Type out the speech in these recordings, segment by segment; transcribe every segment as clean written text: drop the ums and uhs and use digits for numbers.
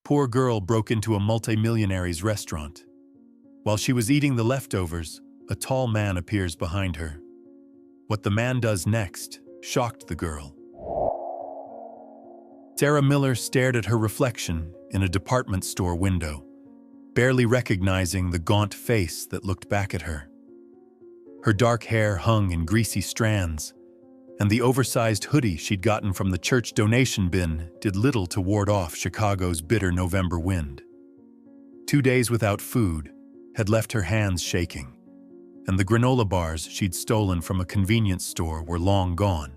poor girl broke into a multimillionaire's restaurant. While she was eating the leftovers, a tall man appears behind her. What the man does next shocked the girl. Sarah Miller stared at her reflection in a department store window, barely recognizing the gaunt face that looked back at her. Her dark hair hung in greasy strands, and the oversized hoodie she'd gotten from the church donation bin did little to ward off Chicago's bitter November wind. 2 days without food had left her hands shaking, and the granola bars she'd stolen from a convenience store were long gone.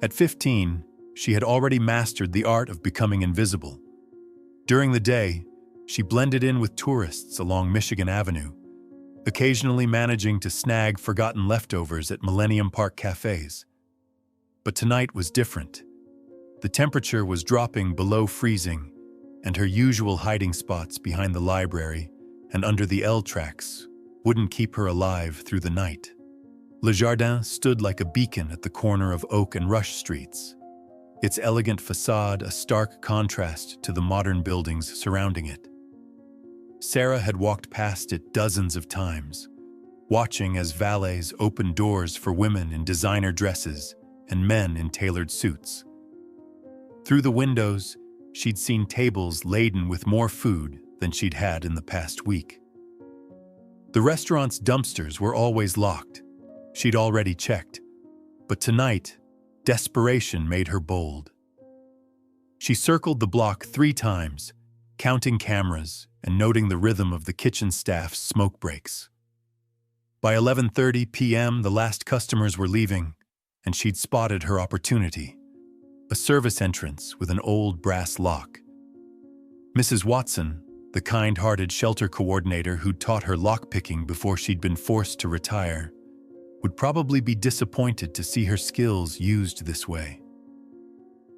At 15, she had already mastered the art of becoming invisible. During the day, she blended in with tourists along Michigan Avenue, occasionally managing to snag forgotten leftovers at Millennium Park cafes. But tonight was different. The temperature was dropping below freezing, and her usual hiding spots behind the library and under the L tracks wouldn't keep her alive through the night. Le Jardin stood like a beacon at the corner of Oak and Rush Streets, its elegant facade a stark contrast to the modern buildings surrounding it. Sarah had walked past it dozens of times, watching as valets opened doors for women in designer dresses and men in tailored suits. Through the windows, she'd seen tables laden with more food than she'd had in the past week. The restaurant's dumpsters were always locked. She'd already checked. But tonight, desperation made her bold. She circled the block 3 times, counting cameras and noting the rhythm of the kitchen staff's smoke breaks. By 11:30 p.m., the last customers were leaving, and she'd spotted her opportunity, a service entrance with an old brass lock. Mrs. Watson, the kind-hearted shelter coordinator who'd taught her lockpicking before she'd been forced to retire, would probably be disappointed to see her skills used this way.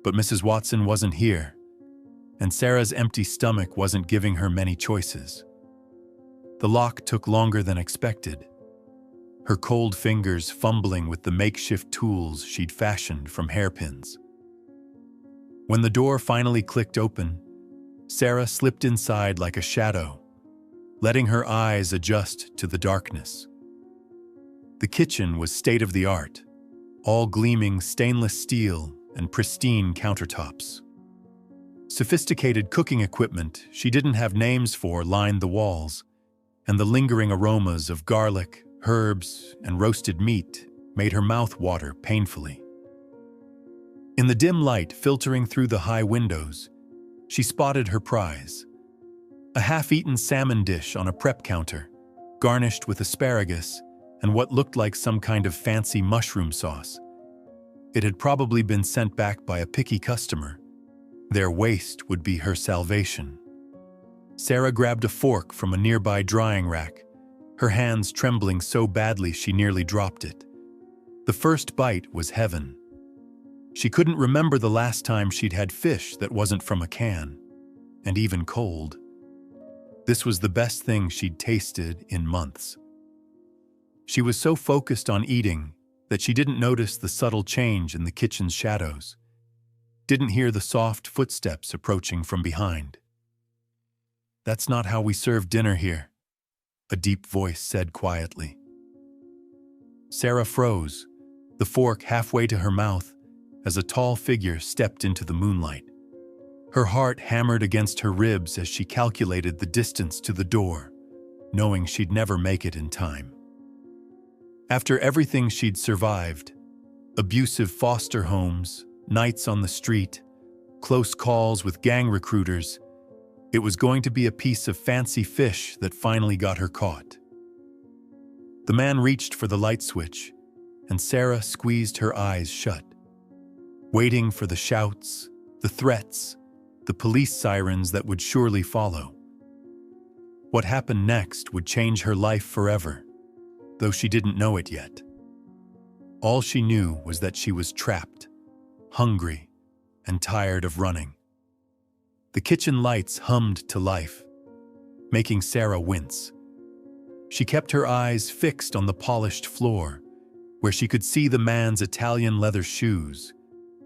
But Mrs. Watson wasn't here, and Sarah's empty stomach wasn't giving her many choices. The lock took longer than expected, her cold fingers fumbling with the makeshift tools she'd fashioned from hairpins. When the door finally clicked open, Sarah slipped inside like a shadow, letting her eyes adjust to the darkness. The kitchen was state-of-the-art, all gleaming stainless steel and pristine countertops. Sophisticated cooking equipment she didn't have names for lined the walls, and the lingering aromas of garlic, herbs, and roasted meat made her mouth water painfully. In the dim light filtering through the high windows, she spotted her prize, a half-eaten salmon dish on a prep counter, garnished with asparagus and what looked like some kind of fancy mushroom sauce. It had probably been sent back by a picky customer. Their waste would be her salvation. Sarah grabbed a fork from a nearby drying rack, her hands trembling so badly she nearly dropped it. The first bite was heaven. She couldn't remember the last time she'd had fish that wasn't from a can, and even cold. This was the best thing she'd tasted in months. She was so focused on eating that she didn't notice the subtle change in the kitchen's shadows, didn't hear the soft footsteps approaching from behind. "That's not how we serve dinner here," a deep voice said quietly. Sarah froze, the fork halfway to her mouth, as a tall figure stepped into the moonlight. Her heart hammered against her ribs as she calculated the distance to the door, knowing she'd never make it in time. After everything she'd survived, abusive foster homes, nights on the street, close calls with gang recruiters, it was going to be a piece of fancy fish that finally got her caught. The man reached for the light switch, and Sarah squeezed her eyes shut, waiting for the shouts, the threats, the police sirens that would surely follow. What happened next would change her life forever, though she didn't know it yet. All she knew was that she was trapped, hungry, and tired of running. The kitchen lights hummed to life, making Sarah wince. She kept her eyes fixed on the polished floor, where she could see the man's Italian leather shoes,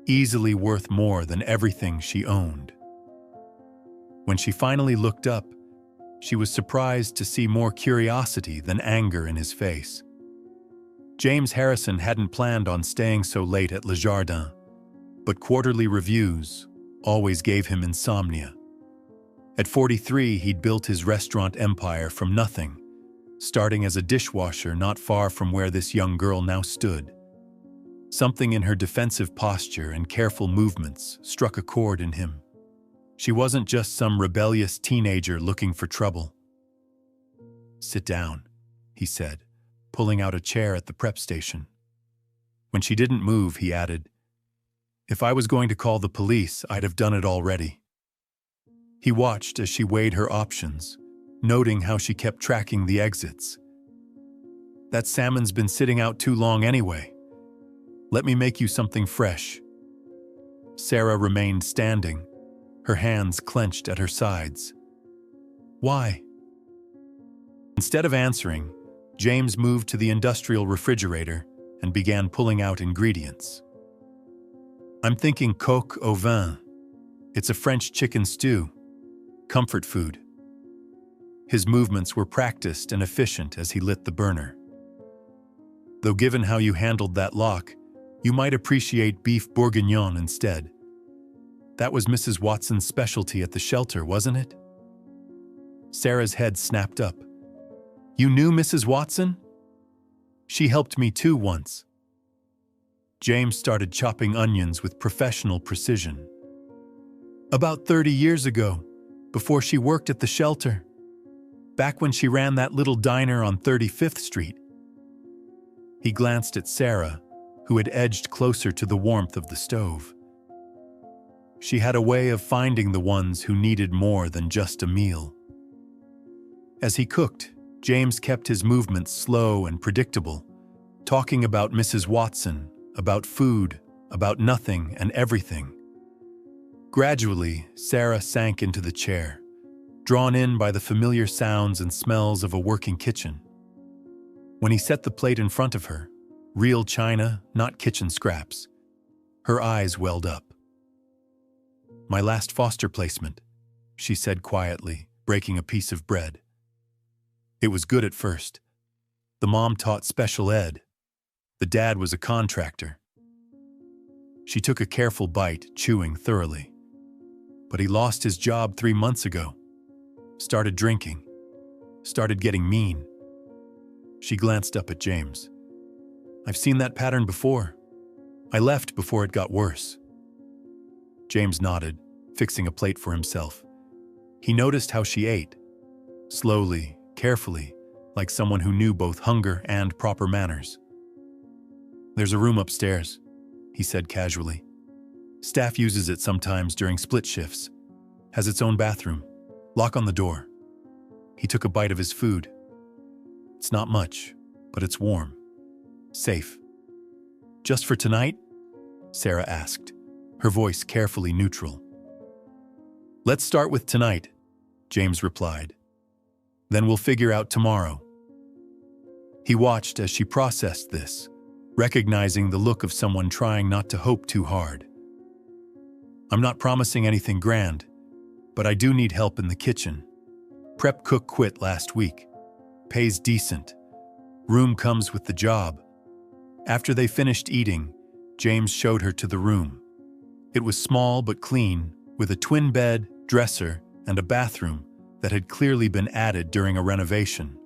easily worth more than everything she owned. When she finally looked up, she was surprised to see more curiosity than anger in his face. James Harrison hadn't planned on staying so late at Le Jardin, but quarterly reviews always gave him insomnia. At 43, he'd built his restaurant empire from nothing, starting as a dishwasher not far from where this young girl now stood. Something in her defensive posture and careful movements struck a chord in him. She wasn't just some rebellious teenager looking for trouble. "Sit down," he said, pulling out a chair at the prep station. When she didn't move, he added, "If I was going to call the police, I'd have done it already." He watched as she weighed her options, noting how she kept tracking the exits. "That salmon's been sitting out too long anyway. Let me make you something fresh." Sarah remained standing, her hands clenched at her sides. "Why?" Instead of answering, James moved to the industrial refrigerator and began pulling out ingredients. "I'm thinking coq au vin. It's a French chicken stew. Comfort food." His movements were practiced and efficient as he lit the burner. "Though given how you handled that lock, you might appreciate beef bourguignon instead. That was Mrs. Watson's specialty at the shelter, wasn't it?" Sarah's head snapped up. "You knew Mrs. Watson?" "She helped me too once." James started chopping onions with professional precision. "About 30 years ago, before she worked at the shelter. Back when she ran that little diner on 35th Street. He glanced at Sarah, who had edged closer to the warmth of the stove. She had a way of finding the ones who needed more than just a meal. As he cooked, James kept his movements slow and predictable, talking about Mrs. Watson, about food, about nothing and everything. Gradually, Sarah sank into the chair, drawn in by the familiar sounds and smells of a working kitchen. When he set the plate in front of her, real china, not kitchen scraps, her eyes welled up. "My last foster placement," she said quietly, breaking a piece of bread. "It was good at first. The mom taught special ed. The dad was a contractor." She took a careful bite, chewing thoroughly. "But he lost his job 3 months ago. Started drinking. Started getting mean." She glanced up at James. "I've seen that pattern before. I left before it got worse." James nodded, fixing a plate for himself. He noticed how she ate, slowly, carefully, like someone who knew both hunger and proper manners. "There's a room upstairs," he said casually. "Staff uses it sometimes during split shifts. Has its own bathroom. Lock on the door." He took a bite of his food. "It's not much, but it's warm. Safe." "Just for tonight?" Sarah asked, her voice carefully neutral. "Let's start with tonight," James replied. "Then we'll figure out tomorrow." He watched as she processed this, recognizing the look of someone trying not to hope too hard. "I'm not promising anything grand, but I do need help in the kitchen. Prep cook quit last week. Pays decent. Room comes with the job." After they finished eating, James showed her to the room. It was small but clean, with a twin bed, dresser, and a bathroom that had clearly been added during a renovation.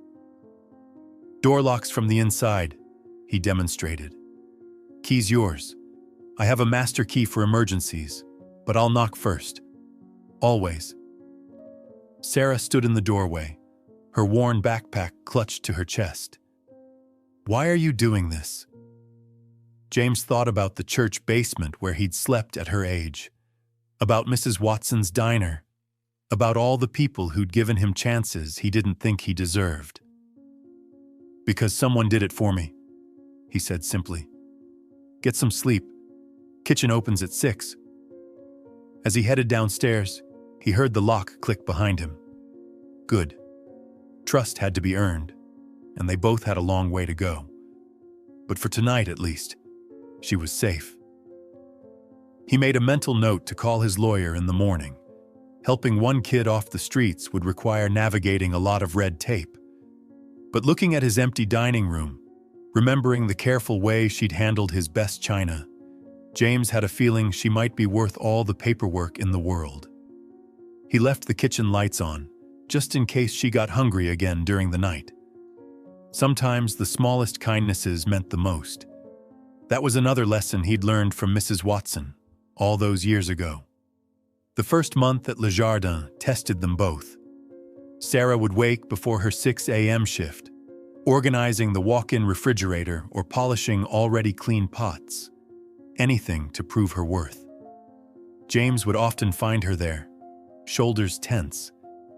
"Door locks from the inside," he demonstrated. "Key's yours. I have a master key for emergencies, but I'll knock first. Always." Sarah stood in the doorway, her worn backpack clutched to her chest. "Why are you doing this?" James thought about the church basement where he'd slept at her age, about Mrs. Watson's diner, about all the people who'd given him chances he didn't think he deserved. "Because someone did it for me," he said simply. "Get some sleep. Kitchen opens at 6. As he headed downstairs, he heard the lock click behind him. Good. Trust had to be earned, and they both had a long way to go. But for tonight, at least, she was safe. He made a mental note to call his lawyer in the morning, Helping one kid off the streets would require navigating a lot of red tape. But looking at his empty dining room, remembering the careful way she'd handled his best china, James had a feeling she might be worth all the paperwork in the world. He left the kitchen lights on, just in case she got hungry again during the night. Sometimes the smallest kindnesses meant the most. That was another lesson he'd learned from Mrs. Watson, all those years ago. The first month at Le Jardin tested them both. Sarah would wake before her 6 a.m. shift, organizing the walk-in refrigerator or polishing already clean pots. Anything to prove her worth. James would often find her there, shoulders tense,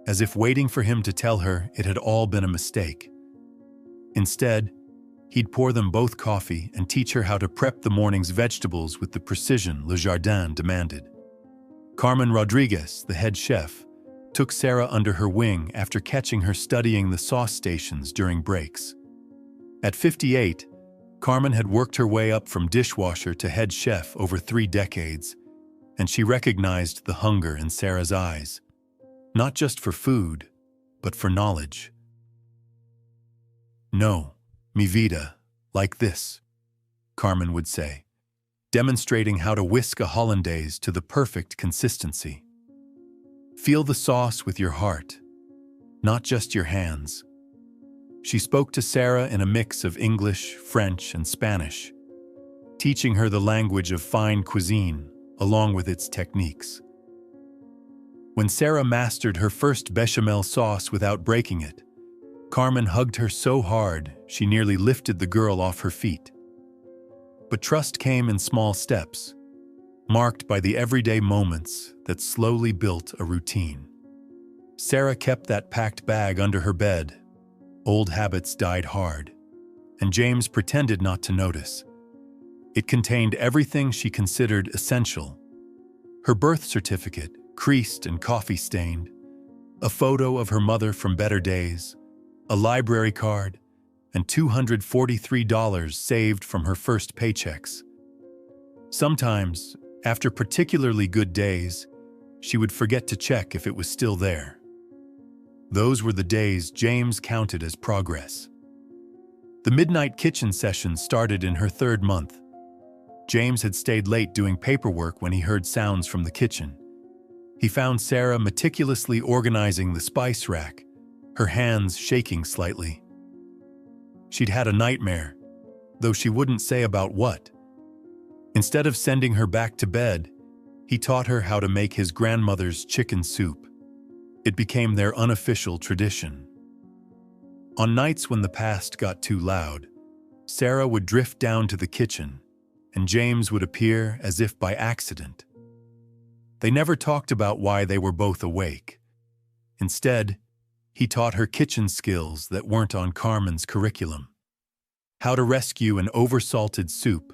as if waiting for him to tell her it had all been a mistake. Instead, he'd pour them both coffee and teach her how to prep the morning's vegetables with the precision Le Jardin demanded. Carmen Rodriguez, the head chef, took Sarah under her wing after catching her studying the sauce stations during breaks. At 58, Carmen had worked her way up from dishwasher to head chef over 3 decades, and she recognized the hunger in Sarah's eyes, not just for food, but for knowledge. "No, mi vida, like this," Carmen would say, demonstrating how to whisk a hollandaise to the perfect consistency. Feel the sauce with your heart, not just your hands. She spoke to Sarah in a mix of English, French, and Spanish, teaching her the language of fine cuisine, along with its techniques. When Sarah mastered her first bechamel sauce without breaking it, Carmen hugged her so hard she nearly lifted the girl off her feet. But trust came in small steps, marked by the everyday moments that slowly built a routine. Sarah kept that packed bag under her bed. Old habits died hard, and James pretended not to notice. It contained everything she considered essential: her birth certificate, creased and coffee-stained, a photo of her mother from better days, a library card, and $243 saved from her first paychecks. Sometimes, after particularly good days, she would forget to check if it was still there. Those were the days James counted as progress. The midnight kitchen session started in her 3rd month. James had stayed late doing paperwork when he heard sounds from the kitchen. He found Sarah meticulously organizing the spice rack, her hands shaking slightly. She'd had a nightmare, though she wouldn't say about what. Instead of sending her back to bed, he taught her how to make his grandmother's chicken soup. It became their unofficial tradition. On nights when the past got too loud, Sarah would drift down to the kitchen, and James would appear as if by accident. They never talked about why they were both awake. Instead, he taught her kitchen skills that weren't on Carmen's curriculum. How to rescue an oversalted soup.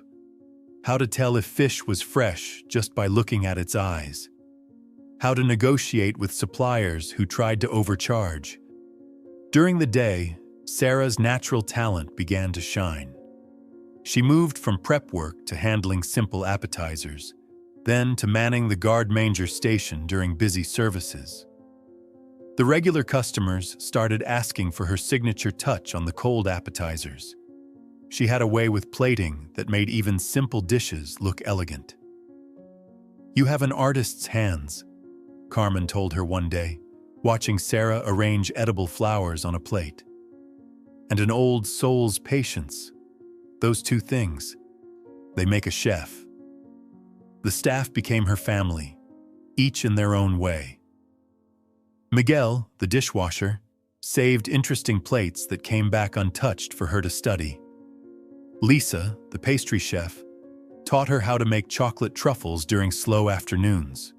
How to tell if fish was fresh just by looking at its eyes. How to negotiate with suppliers who tried to overcharge. During the day, Sarah's natural talent began to shine. She moved from prep work to handling simple appetizers, then to manning the guard manger station during busy services. The regular customers started asking for her signature touch on the cold appetizers. She had a way with plating that made even simple dishes look elegant. "You have an artist's hands," Carmen told her one day, watching Sarah arrange edible flowers on a plate. "And an old soul's patience. Those 2 things, they make a chef." The staff became her family, each in their own way. Miguel, the dishwasher, saved interesting plates that came back untouched for her to study. Lisa, the pastry chef, taught her how to make chocolate truffles during slow afternoons.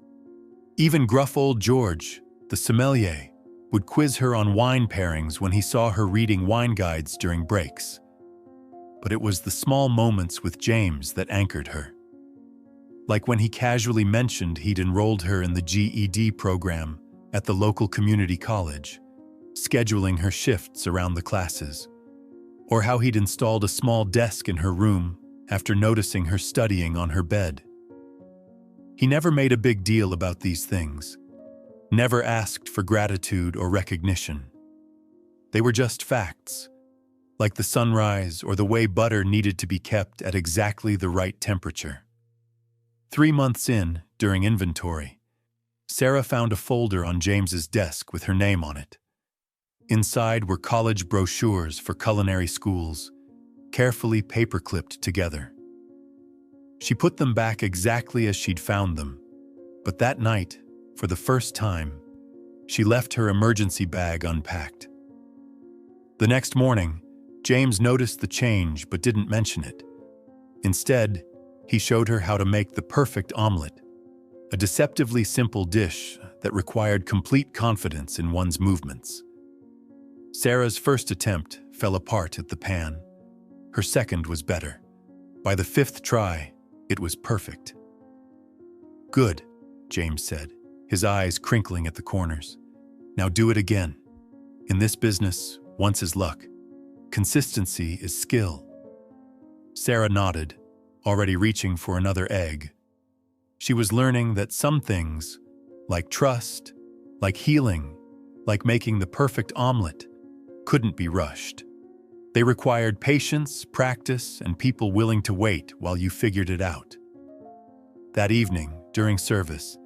Even gruff old George, the sommelier, would quiz her on wine pairings when he saw her reading wine guides during breaks. But it was the small moments with James that anchored her. Like when he casually mentioned he'd enrolled her in the GED program at the local community college, scheduling her shifts around the classes, or how he'd installed a small desk in her room after noticing her studying on her bed. He never made a big deal about these things. never asked for gratitude or recognition. They were just facts, like the sunrise or the way butter needed to be kept at exactly the right temperature. 3 months in, during inventory, Sarah found a folder on James's desk with her name on it. Inside were college brochures for culinary schools, carefully paper-clipped together. She put them back exactly as she'd found them, but that night, for the first time, she left her emergency bag unpacked. The next morning, James noticed the change but didn't mention it. Instead, he showed her how to make the perfect omelet, a deceptively simple dish that required complete confidence in one's movements. Sarah's first attempt fell apart at the pan. Her second was better. By the 5th try, it was perfect. "Good," James said, his eyes crinkling at the corners. "Now do it again. In this business, once is luck. Consistency is skill." Sarah nodded, already reaching for another egg. She was learning that some things, like trust, like healing, like making the perfect omelet, couldn't be rushed. They required patience, practice, and people willing to wait while you figured it out. That evening, during service,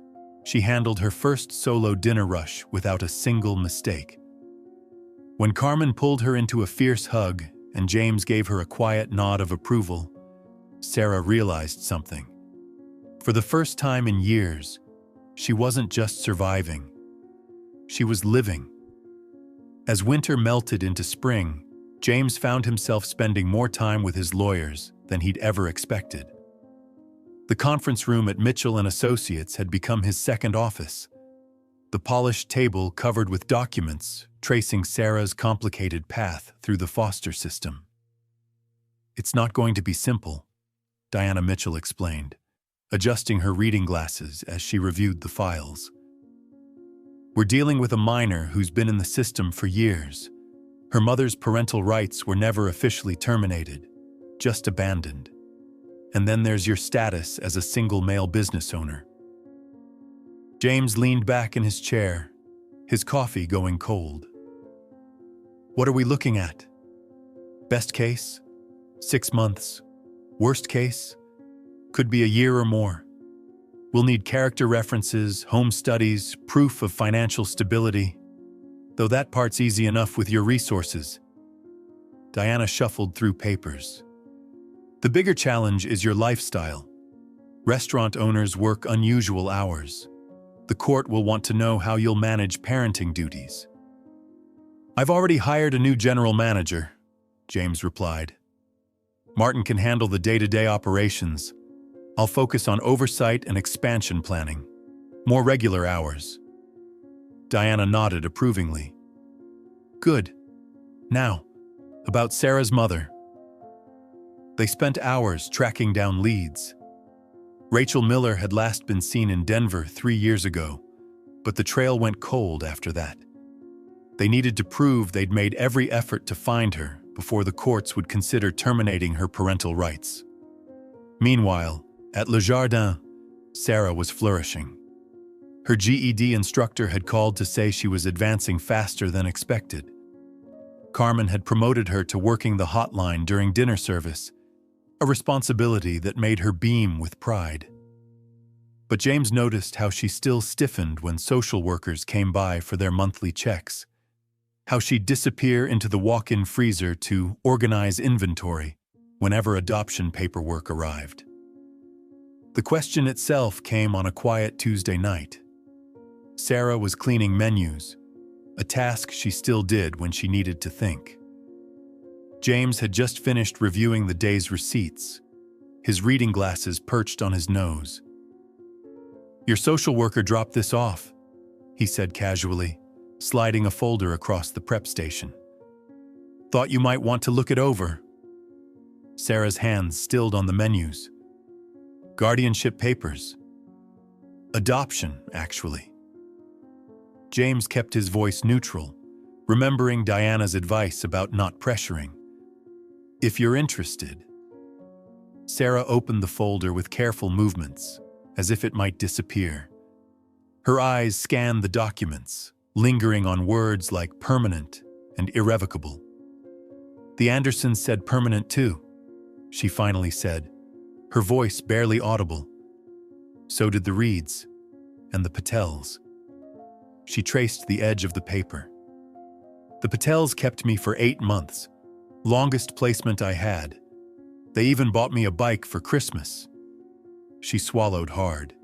she handled her first solo dinner rush without a single mistake. When Carmen pulled her into a fierce hug and James gave her a quiet nod of approval, Sarah realized something. For the first time in years, she wasn't just surviving. She was living. As winter melted into spring, James found himself spending more time with his lawyers than he'd ever expected. The conference room at Mitchell & Associates had become his second office. The polished table covered with documents tracing Sarah's complicated path through the foster system. "It's not going to be simple," Diana Mitchell explained, adjusting her reading glasses as she reviewed the files. "We're dealing with a minor who's been in the system for years. Her mother's parental rights were never officially terminated, just abandoned. And then there's your status as a single male business owner." James leaned back in his chair, his coffee going cold. "What are we looking at? Best case? 6 months. Worst case? Could be a year or more. We'll need character references, home studies, proof of financial stability. Though that part's easy enough with your resources." Diana shuffled through papers. "The bigger challenge is your lifestyle. Restaurant owners work unusual hours. The court will want to know how you'll manage parenting duties." "I've already hired a new general manager," James replied. "Martin can handle the day-to-day operations. I'll focus on oversight and expansion planning. More regular hours." Diana nodded approvingly. "Good. Now, about Sarah's mother." They spent hours tracking down leads. Rachel Miller had last been seen in Denver 3 years ago, but the trail went cold after that. They needed to prove they'd made every effort to find her before the courts would consider terminating her parental rights. Meanwhile, at Le Jardin, Sarah was flourishing. Her GED instructor had called to say she was advancing faster than expected. Carmen had promoted her to working the hotline during dinner service, a responsibility that made her beam with pride. But James noticed how she still stiffened when social workers came by for their monthly checks, how she'd disappear into the walk-in freezer to organize inventory whenever adoption paperwork arrived. The question itself came on a quiet Tuesday night. Sarah was cleaning menus, a task she still did when she needed to think. James had just finished reviewing the day's receipts, his reading glasses perched on his nose. "Your social worker dropped this off," he said casually, sliding a folder across the prep station. "Thought you might want to look it over." Sarah's hands stilled on the menus. "Guardianship papers. Adoption, actually." James kept his voice neutral, remembering Diana's advice about not pressuring. "If you're interested." Sarah opened the folder with careful movements, as if it might disappear. Her eyes scanned the documents, lingering on words like permanent and irrevocable. "The Andersons said permanent too," she finally said, her voice barely audible. "So did the Reeds and the Patels." She traced the edge of the paper. "The Patels kept me for 8 months, longest placement I had. They even bought me a bike for Christmas." She swallowed hard.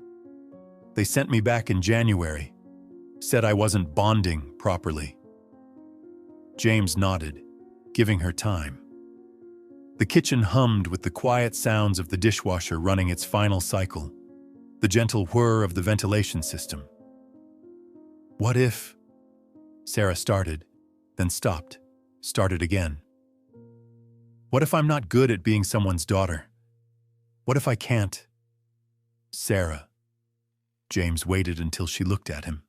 "They sent me back in January, said I wasn't bonding properly." James nodded, giving her time. The kitchen hummed with the quiet sounds of the dishwasher running its final cycle, the gentle whir of the ventilation system. "What if—" Sarah started, then stopped, started again. "What if I'm not good at being someone's daughter? What if I can't—" "Sarah." James waited until she looked at him.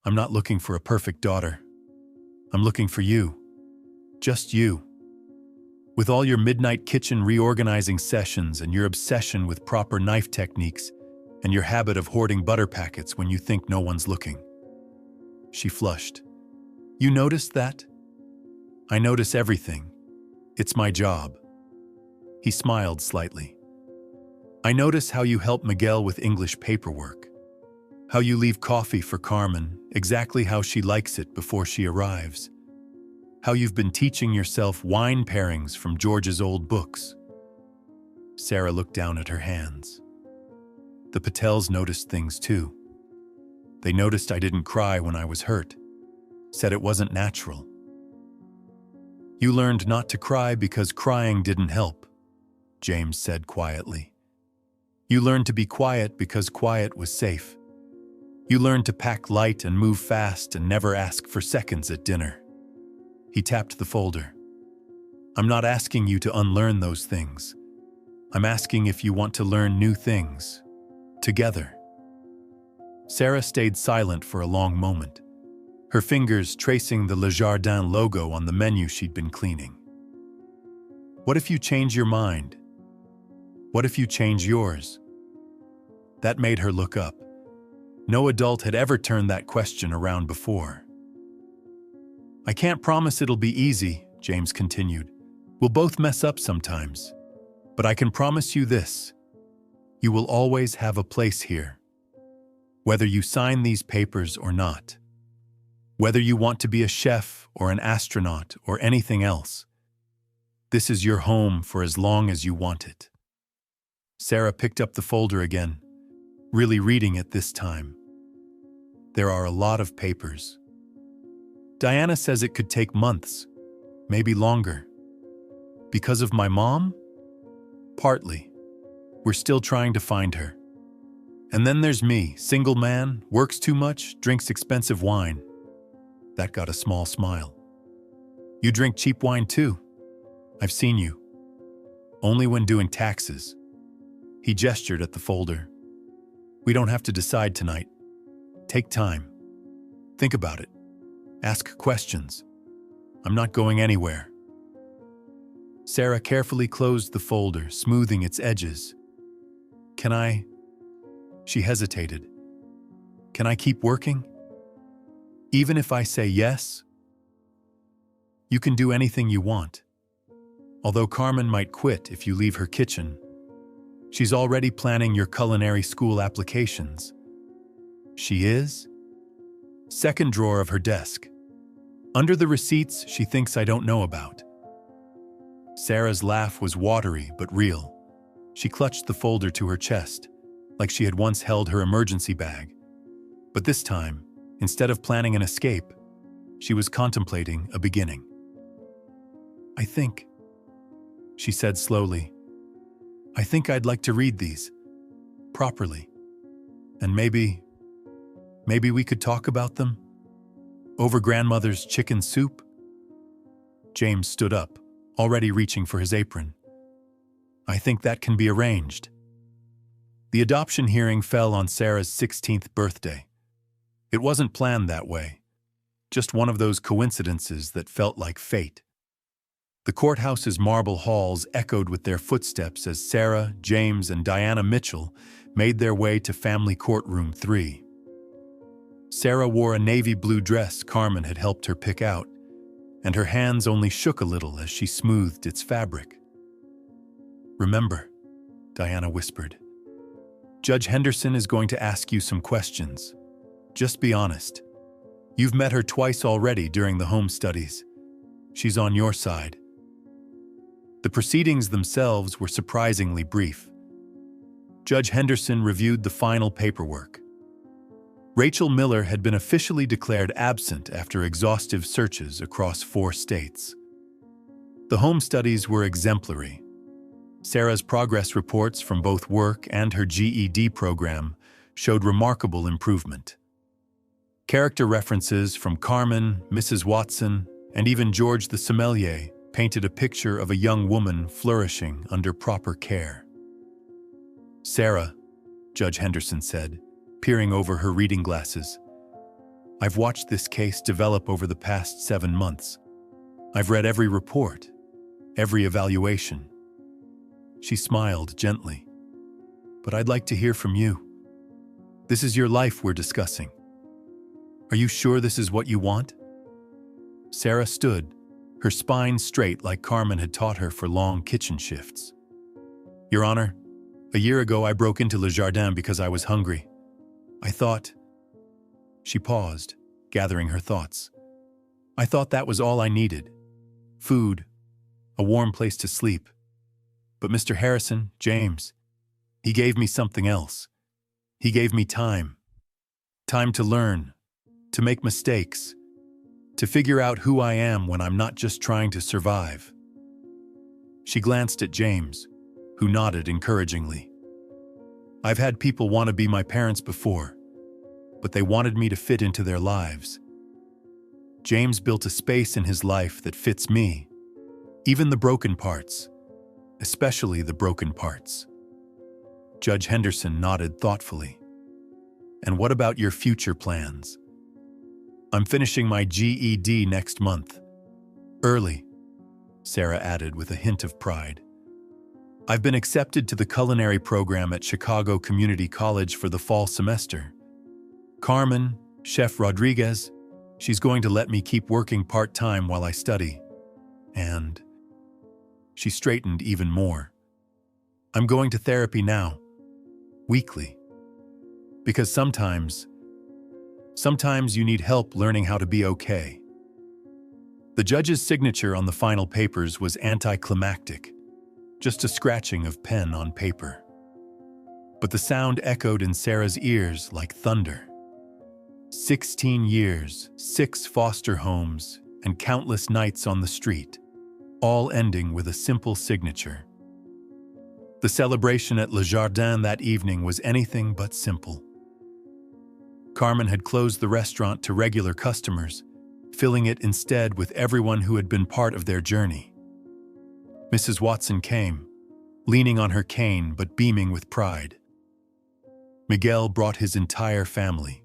"I'm not looking for a perfect daughter. I'm looking for you. Just you. With all your midnight kitchen reorganizing sessions and your obsession with proper knife techniques and your habit of hoarding butter packets when you think no one's looking." She flushed. "You noticed that?" "I notice everything. It's my job." He smiled slightly. "I notice how you help Miguel with English paperwork. How you leave coffee for Carmen, exactly how she likes it before she arrives. How you've been teaching yourself wine pairings from George's old books." Sarah looked down at her hands. "The Patels noticed things too. They noticed I didn't cry when I was hurt. Said it wasn't natural." "You learned not to cry because crying didn't help," James said quietly. "You learned to be quiet because quiet was safe. You learned to pack light and move fast and never ask for seconds at dinner." He tapped the folder. "I'm not asking you to unlearn those things. I'm asking if you want to learn new things. Together." Sarah stayed silent for a long moment, her fingers tracing the Le Jardin logo on the menu she'd been cleaning. "What if you change your mind? What if you change yours?" That made her look up. No adult had ever turned that question around before. "I can't promise it'll be easy," James continued. "We'll both mess up sometimes. But I can promise you this. You will always have a place here. Whether you sign these papers or not. Whether you want to be a chef or an astronaut or anything else. This is your home for as long as you want it." Sarah picked up the folder again, really reading it this time. There are a lot of papers. "Diana says it could take months, maybe longer. Because of my mom? Partly. We're still trying to find her. And then there's me, single man, works too much, drinks expensive wine." That got a small smile. "You drink cheap wine too. I've seen you. Only when doing taxes." He gestured at the folder. "We don't have to decide tonight. Take time. Think about it. Ask questions. I'm not going anywhere." Sarah carefully closed the folder, smoothing its edges. "Can I—" She hesitated. "Can I keep working? Even if I say yes?" "You can do anything you want. Although Carmen might quit if you leave her kitchen. She's already planning your culinary school applications." "She is?" "Second drawer of her desk. Under the receipts she thinks I don't know about." Sarah's laugh was watery but real. She clutched the folder to her chest, like she had once held her emergency bag. But this time, instead of planning an escape, she was contemplating a beginning. "I think," she said slowly, "I think I'd like to read these. Properly. And maybe we could talk about them? Over grandmother's chicken soup?" James stood up, already reaching for his apron. "I think that can be arranged." The adoption hearing fell on Sarah's 16th birthday. It wasn't planned that way, just one of those coincidences that felt like fate. The courthouse's marble halls echoed with their footsteps as Sarah, James, and Diana Mitchell made their way to Family Courtroom 3. Sarah wore a navy blue dress Carmen had helped her pick out, and her hands only shook a little as she smoothed its fabric. "Remember," Diana whispered, "Judge Henderson is going to ask you some questions. Just be honest. You've met her twice already during the home studies. She's on your side." The proceedings themselves were surprisingly brief. Judge Henderson reviewed the final paperwork. Rachel Miller had been officially declared absent after exhaustive searches across 4 states. The home studies were exemplary. Sarah's progress reports from both work and her GED program showed remarkable improvement. Character references from Carmen, Mrs. Watson, and even George the sommelier painted a picture of a young woman flourishing under proper care. "Sarah," Judge Henderson said, peering over her reading glasses, "I've watched this case develop over the past 7 months. I've read every report, every evaluation." She smiled gently. "But I'd like to hear from you. This is your life we're discussing. Are you sure this is what you want?" Sarah stood, her spine straight like Carmen had taught her for long kitchen shifts. "Your Honor, a year ago I broke into Le Jardin because I was hungry. I thought..." She paused, gathering her thoughts. "I thought that was all I needed. Food, a warm place to sleep. But Mr. Harrison, James, he gave me something else. He gave me time. Time to learn, to make mistakes, to figure out who I am when I'm not just trying to survive." She glanced at James, who nodded encouragingly. "I've had people want to be my parents before, but they wanted me to fit into their lives. James built a space in his life that fits me, even the broken parts, especially the broken parts." Judge Henderson nodded thoughtfully. "And what about your future plans?" "I'm finishing my GED next month. Early," Sarah added with a hint of pride. "I've been accepted to the culinary program at Chicago Community College for the fall semester. Carmen, Chef Rodriguez, she's going to let me keep working part-time while I study. And..." She straightened even more. "I'm going to therapy now, weekly. Because sometimes you need help learning how to be okay." The judge's signature on the final papers was anticlimactic, just a scratching of pen on paper. But the sound echoed in Sarah's ears like thunder. 16 years, 6 foster homes, and countless nights on the street, all ending with a simple signature. The celebration at Le Jardin that evening was anything but simple. Carmen had closed the restaurant to regular customers, filling it instead with everyone who had been part of their journey. Mrs. Watson came, leaning on her cane but beaming with pride. Miguel brought his entire family.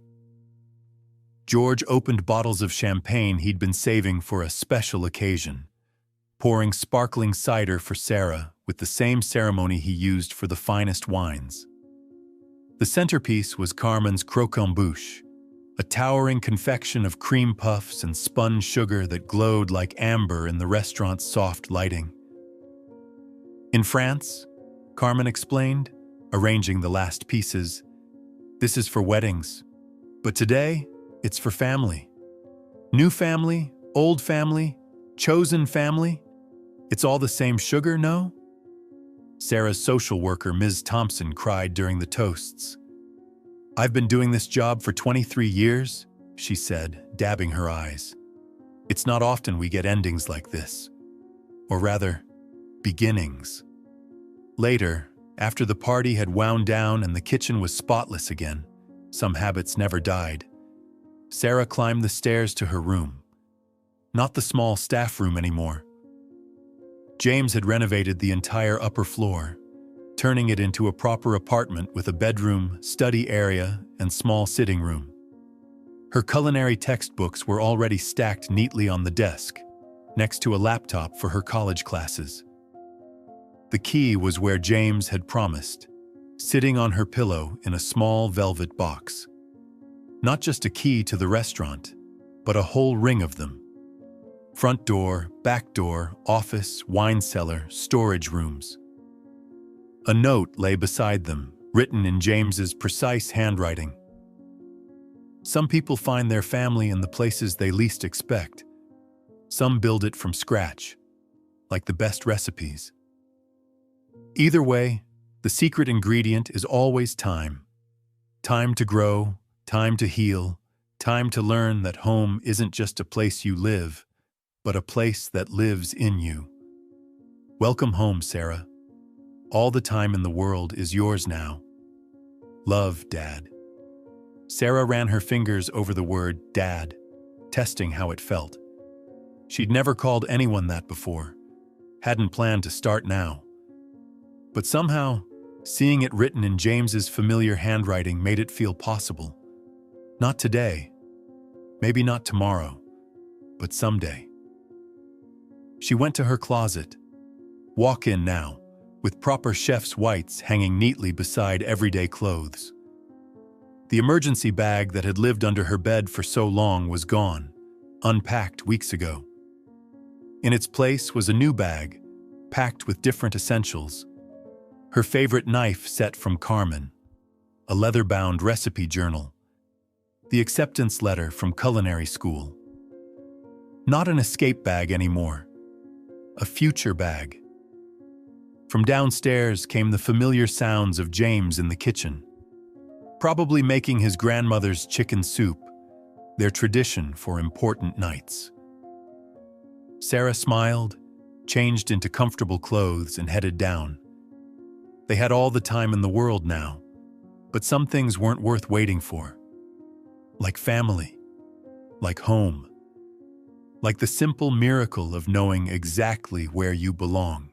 George opened bottles of champagne he'd been saving for a special occasion, pouring sparkling cider for Sarah with the same ceremony he used for the finest wines. The centerpiece was Carmen's croquembouche, a towering confection of cream puffs and spun sugar that glowed like amber in the restaurant's soft lighting. "In France," Carmen explained, arranging the last pieces, "this is for weddings. But today, it's for family. New family, old family, chosen family. It's all the same sugar, no?" Sarah's social worker, Ms. Thompson, cried during the toasts. "I've been doing this job for 23 years, she said, dabbing her eyes. "It's not often we get endings like this. Or rather, beginnings." Later, after the party had wound down and the kitchen was spotless again, some habits never died, Sarah climbed the stairs to her room. Not the small staff room anymore. James had renovated the entire upper floor, turning it into a proper apartment with a bedroom, study area, and small sitting room. Her culinary textbooks were already stacked neatly on the desk, next to a laptop for her college classes. The key was where James had promised, sitting on her pillow in a small velvet box. Not just a key to the restaurant, but a whole ring of them. Front door, back door, office, wine cellar, storage rooms. A note lay beside them, written in James's precise handwriting. Some people find their family in the places they least expect. Some build it from scratch, like the best recipes. Either way, the secret ingredient is always time. Time to grow, time to heal, time to learn that home isn't just a place you live, but a place that lives in you. Welcome home, Sarah. All the time in the world is yours now. Love, Dad. Sarah ran her fingers over the word Dad, testing how it felt. She'd never called anyone that before, hadn't planned to start now. But somehow, seeing it written in James's familiar handwriting made it feel possible. Not today, maybe not tomorrow, but someday. She went to her closet. Walk in now, with proper chef's whites hanging neatly beside everyday clothes. The emergency bag that had lived under her bed for so long was gone, unpacked weeks ago. In its place was a new bag, packed with different essentials. Her favorite knife set from Carmen, a leather-bound recipe journal, the acceptance letter from culinary school. Not an escape bag anymore, a future bag. From downstairs came the familiar sounds of James in the kitchen, probably making his grandmother's chicken soup, their tradition for important nights. Sarah smiled, changed into comfortable clothes, and headed down. They had all the time in the world now, but some things weren't worth waiting for. Like family, like home, like the simple miracle of knowing exactly where you belong.